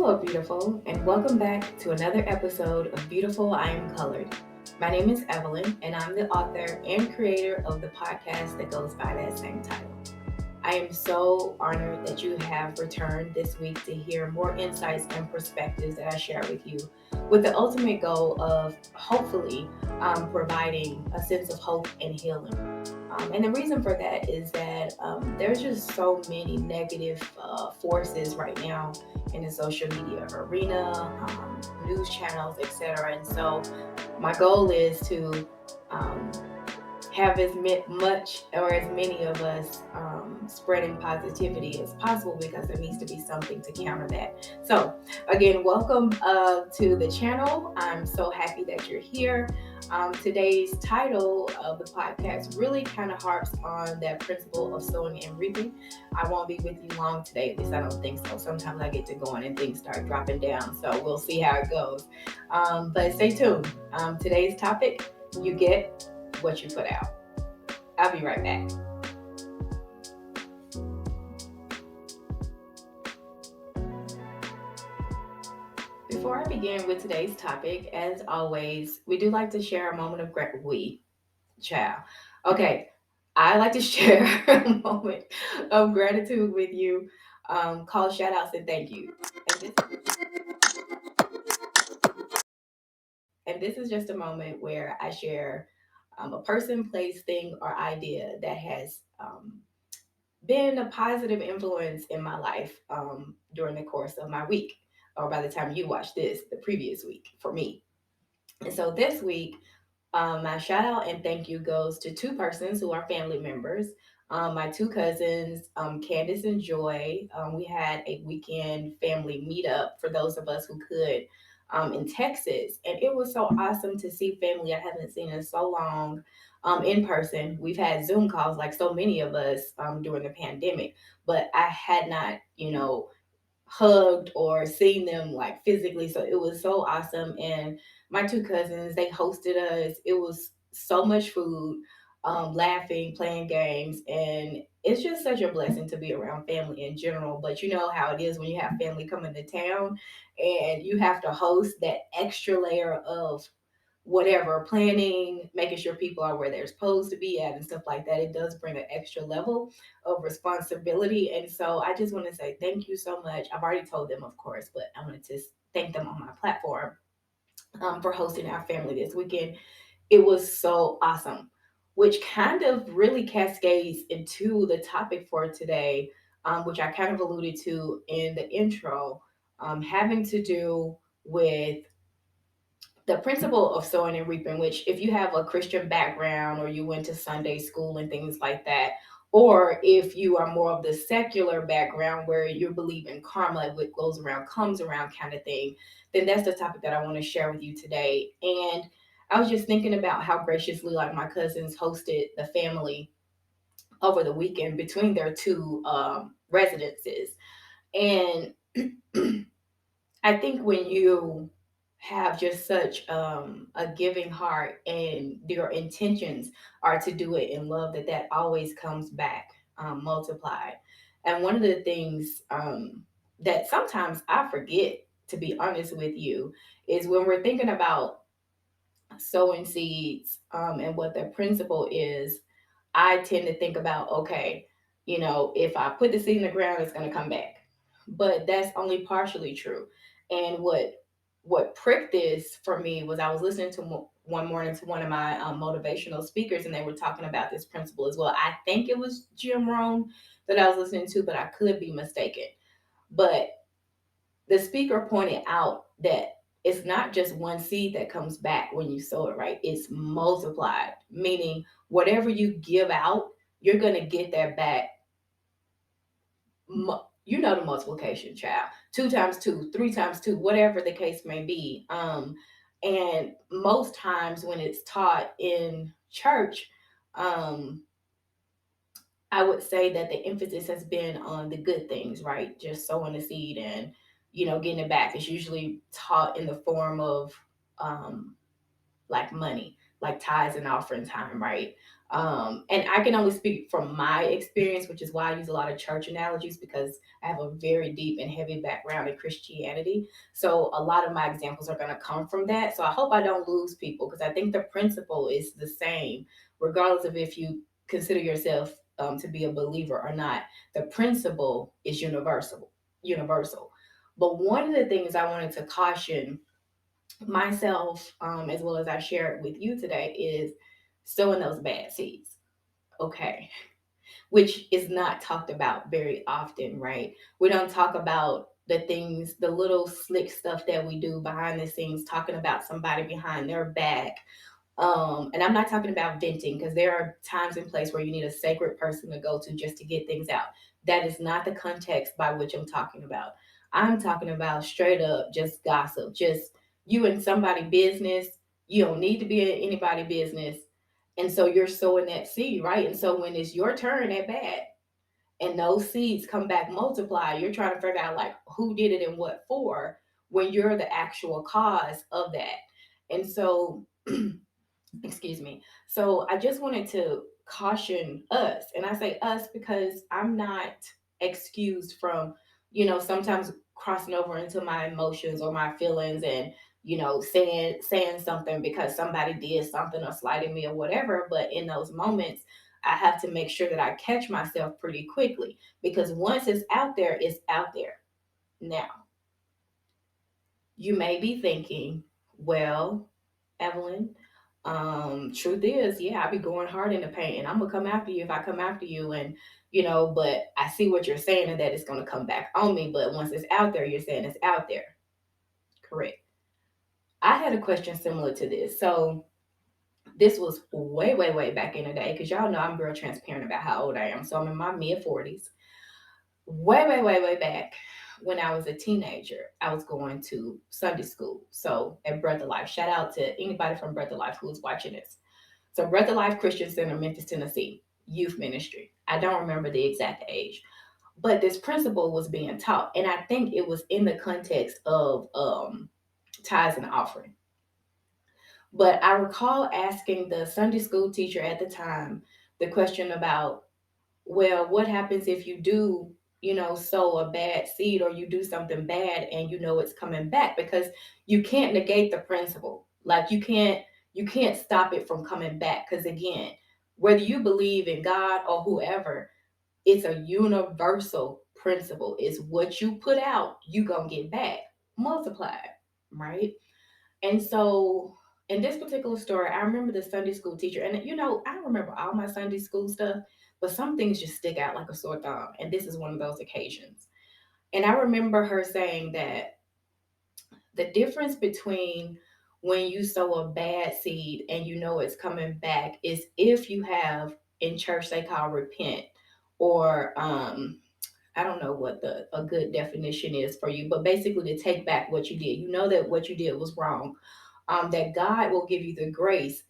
Hello, beautiful, and welcome back to another episode of Beautiful I Am Colored. My name is Evelyn, and I'm the author and creator of the podcast that goes by that same title. I am so honored that you have returned this week to hear more insights and perspectives that I share with you, with the ultimate goal of hopefully providing a sense of hope and healing. And the reason for that is that there's just so many negative forces right now in the social media arena, news channels, etc. And so my goal is to um, have much or as many of us spreading positivity as possible because there needs to be something to counter that. So, again, welcome to the channel. I'm so happy that you're here. Today's title of the podcast really kind of harps on that principle of sowing and reaping. I won't be with you long today, at least I don't think so. Sometimes I get to going and things start dropping down, so we'll see how it goes. But stay tuned. Today's topic: you get what you put out. I'll be right back. Before I begin with today's topic, as always, we do like to share a moment of child. Okay, I like to share a moment of gratitude with you, called shoutouts and thank you. And this is just a moment where I share a person, place, thing, or idea that has been a positive influence in my life during the course of my week, or by the time you watch this, the previous week for me. And so this week, my shout out and thank you goes to two persons who are family members. My two cousins, Candace and Joy. We had a weekend family meetup for those of us who could in Texas. And it was so awesome to see family I haven't seen in so long in person. We've had Zoom calls like so many of us during the pandemic, but I had not, hugged or seen them like physically. So it was so awesome. And my two cousins, they hosted us. It was so much food, laughing, playing games. And it's just such a blessing to be around family in general. But you know how it is when you have family coming to town and you have to host that extra layer of whatever planning, making sure people are where they're supposed to be at and stuff like that. It does bring an extra level of responsibility. And so I just want to say thank you so much. I've already told them, of course, but I wanted to thank them on my platform for hosting our family this weekend. It was so awesome, which kind of really cascades into the topic for today, which I kind of alluded to in the intro, having to do with the principle of sowing and reaping, which if you have a Christian background or you went to Sunday school and things like that, or if you are more of the secular background where you believe in karma, what goes around comes around kind of thing, then that's the topic that I want to share with you today. And I was just thinking about how graciously like my cousins hosted the family over the weekend between their two residences. And I think when you have just such a giving heart and your intentions are to do it in love, that always comes back multiplied. And one of the things that sometimes I forget, to be honest with you, is when we're thinking about sowing seeds and what the principle is, I tend to think about, okay, if I put the seed in the ground, it's going to come back. But that's only partially true. And what pricked this for me was I was listening to one morning to one of my motivational speakers, and they were talking about this principle as well. I think it was Jim Rohn that I was listening to, but I could be mistaken. But the speaker pointed out that it's not just one seed that comes back when you sow it, right? It's multiplied, meaning whatever you give out, you're going to get that back. You know the multiplication, child. Two times two, three times two, whatever the case may be. And most times when it's taught in church, um, I would say that the emphasis has been on the good things, right? Just sowing the seed and, getting it back. It's usually taught in the form of like money. like tithes and offering time, right? And I can only speak from my experience, which is why I use a lot of church analogies because I have a very deep and heavy background in Christianity. So a lot of my examples are going to come from that. So I hope I don't lose people because I think the principle is the same, regardless of if you consider yourself to be a believer or not. The principle is universal. Universal. But one of the things I wanted to caution myself, as well as I share it with you today, is sowing those bad seeds. Okay, which is not talked about very often, right? We don't talk about the things, the little slick stuff that we do behind the scenes, talking about somebody behind their back. And I'm not talking about venting because there are times and places where you need a sacred person to go to just to get things out. That is not the context by which I'm talking about. I'm talking about straight up just gossip, just you and somebody business. You don't need to be in anybody business. And so you're sowing that seed, right? And so when it's your turn at bat and those seeds come back multiply, you're trying to figure out like who did it and what for when you're the actual cause of that. And so excuse me. So I just wanted to caution us, and I say us because I'm not excused from, sometimes crossing over into my emotions or my feelings and saying something because somebody did something or slighted me or whatever. But in those moments, I have to make sure that I catch myself pretty quickly because once it's out there, it's out there. Now, you may be thinking, well, Evelyn, truth is, yeah, I be going hard in the paint and I'm gonna come after you if I come after you. And, but I see what you're saying and that it's gonna come back on me. But once it's out there, you're saying it's out there. Correct. I had a question similar to this. So this was way, way, way back in the day, because y'all know I'm real transparent about how old I am. So I'm in my mid 40s. Way, way, way, way back when I was a teenager, I was going to Sunday school. So at Breath of Life, shout out to anybody from Breath of Life who's watching this. So Breath of Life Christian Center, Memphis, Tennessee, youth ministry. I don't remember the exact age, but this principle was being taught, and I think it was in the context of tithes and offering. But I recall asking the Sunday school teacher at the time the question about, well, what happens if you do, sow a bad seed or you do something bad and you know it's coming back? Because you can't negate the principle. Like you can't stop it from coming back. Because again, whether you believe in God or whoever, it's a universal principle. It's what you put out, you gonna get back multiplied, right? And so in this particular story, I remember the Sunday school teacher, and I don't remember all my Sunday school stuff, but some things just stick out like a sore thumb. And this is one of those occasions. And I remember her saying that the difference between when you sow a bad seed and you know it's coming back is if you have, in church they call repent, or I don't know what the a good definition is for you, but basically to take back what you did. You know that what you did was wrong, that God will give you the grace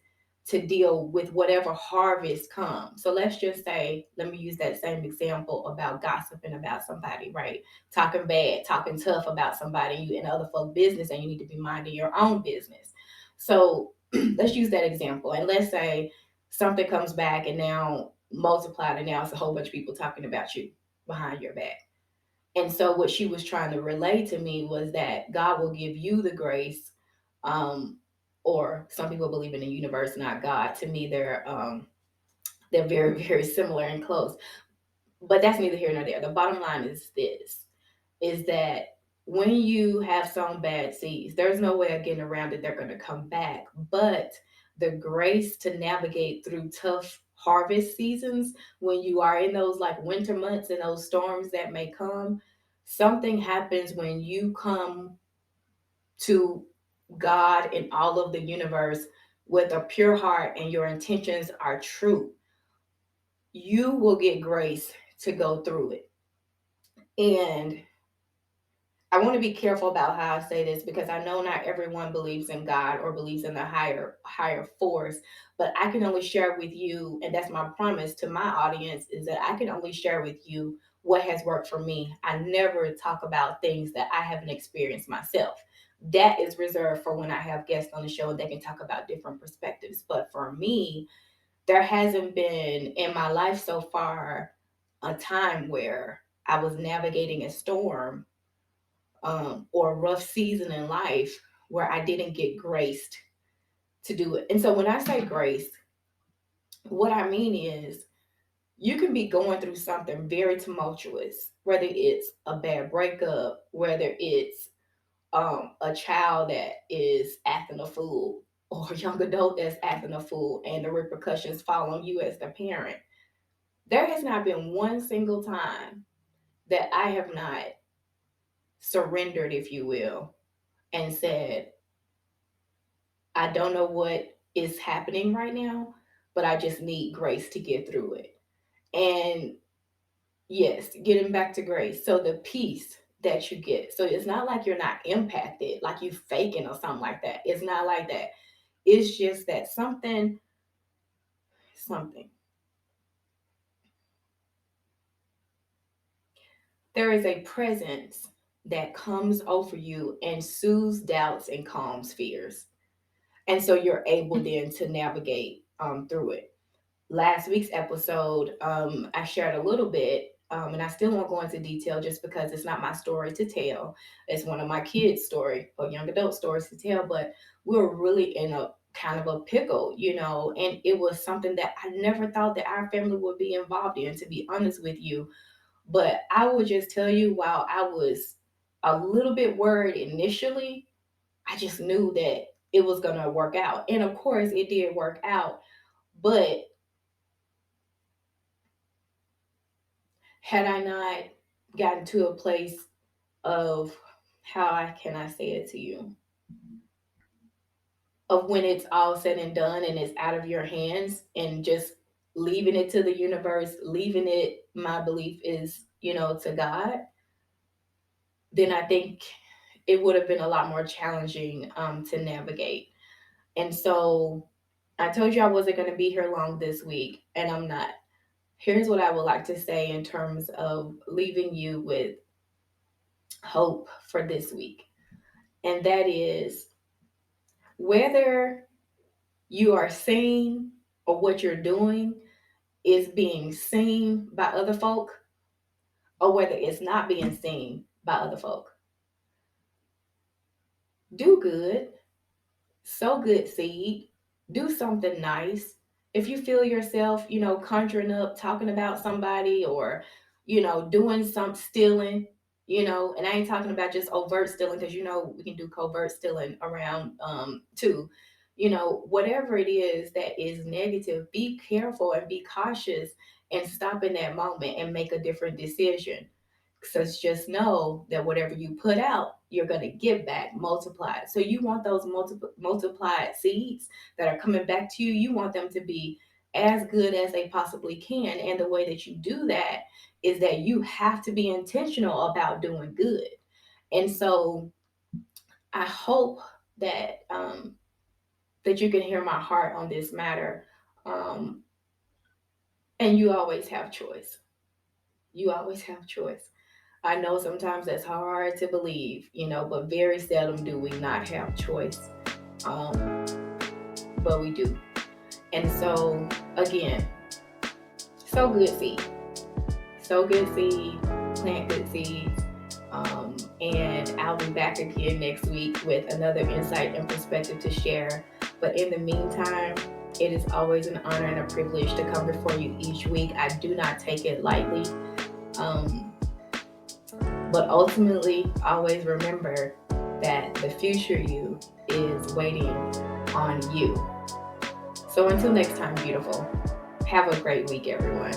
to deal with whatever harvest comes. So let's just say, let me use that same example about gossiping about somebody, right? Talking bad, talking tough about somebody, you in other folk business, and you need to be minding your own business. So let's use that example, and let's say something comes back and now multiplied, and now it's a whole bunch of people talking about you behind your back. And so what she was trying to relay to me was that God will give you the grace, um, or some people believe in the universe, not God. To me, they're very, very similar and close. But that's neither here nor there. The bottom line is this: is that when you have sown bad seeds, there's no way of getting around it. They're going to come back. But the grace to navigate through tough harvest seasons, when you are in those like winter months and those storms that may come, something happens when you come to God and all of the universe with a pure heart and your intentions are true. You will get grace to go through it. And I want to be careful about how I say this because I know not everyone believes in God or believes in the higher force, but I can only share with you, and that's my promise to my audience, is that I can only share with you what has worked for me. I never talk about things that I haven't experienced myself. that is reserved for when I have guests on the show and they can talk about different perspectives. But for me, there hasn't been in my life so far a time where I was navigating a storm, or a rough season in life where I didn't get graced to do it. And so when I say grace, what I mean is you can be going through something very tumultuous, whether it's a bad breakup, whether it's a child that is acting a fool, or a young adult that's acting a fool, and the repercussions fall on you as the parent. There has not been one single time that I have not surrendered, if you will, and said, I don't know what is happening right now, but I just need grace to get through it. And yes, getting back to grace. So the peace that you get. So it's not like you're not impacted, like you faking or something like that. It's not like that. It's just that something. There is a presence that comes over you and soothes doubts and calms fears. And so you're able then to navigate through it. Last week's episode, I shared a little bit, and I still won't go into detail just because it's not my story to tell. It's one of my kids' story or young adult stories to tell, but we were really in a kind of a pickle, and it was something that I never thought that our family would be involved in, to be honest with you. But I will just tell you, while I was a little bit worried initially, I just knew that it was going to work out. And of course, it did work out. But had I not gotten to a place of, can I say it to you, of when it's all said and done and it's out of your hands and just leaving it to the universe, leaving it, my belief is, to God, then I think it would have been a lot more challenging to navigate. And so I told you I wasn't going to be here long this week, and I'm not. Here's what I would like to say in terms of leaving you with hope for this week. And that is, whether you are seen or what you're doing is being seen by other folk, or whether it's not being seen by other folk, do good, sow good seed, do something nice. If you feel yourself, conjuring up, talking about somebody, or, doing some stealing, and I ain't talking about just overt stealing, because, we can do covert stealing around too. Whatever it is that is negative, be careful and be cautious and stop in that moment and make a different decision. So just know that whatever you put out, you're going to get back multiplied. So you want those multiplied seeds that are coming back to you, you want them to be as good as they possibly can. And the way that you do that is that you have to be intentional about doing good. And so I hope that that you can hear my heart on this matter. Um, and you always have choice. You always have choice. I know sometimes that's hard to believe, but very seldom do we not have choice. Um, but we do. And so, again, sow good seed. Sow good seed, plant good seeds. And I'll be back again next week with another insight and perspective to share. But in the meantime, it is always an honor and a privilege to come before you each week. I do not take it lightly. But ultimately, always remember that the future you is waiting on you. So until next time, beautiful, have a great week, everyone.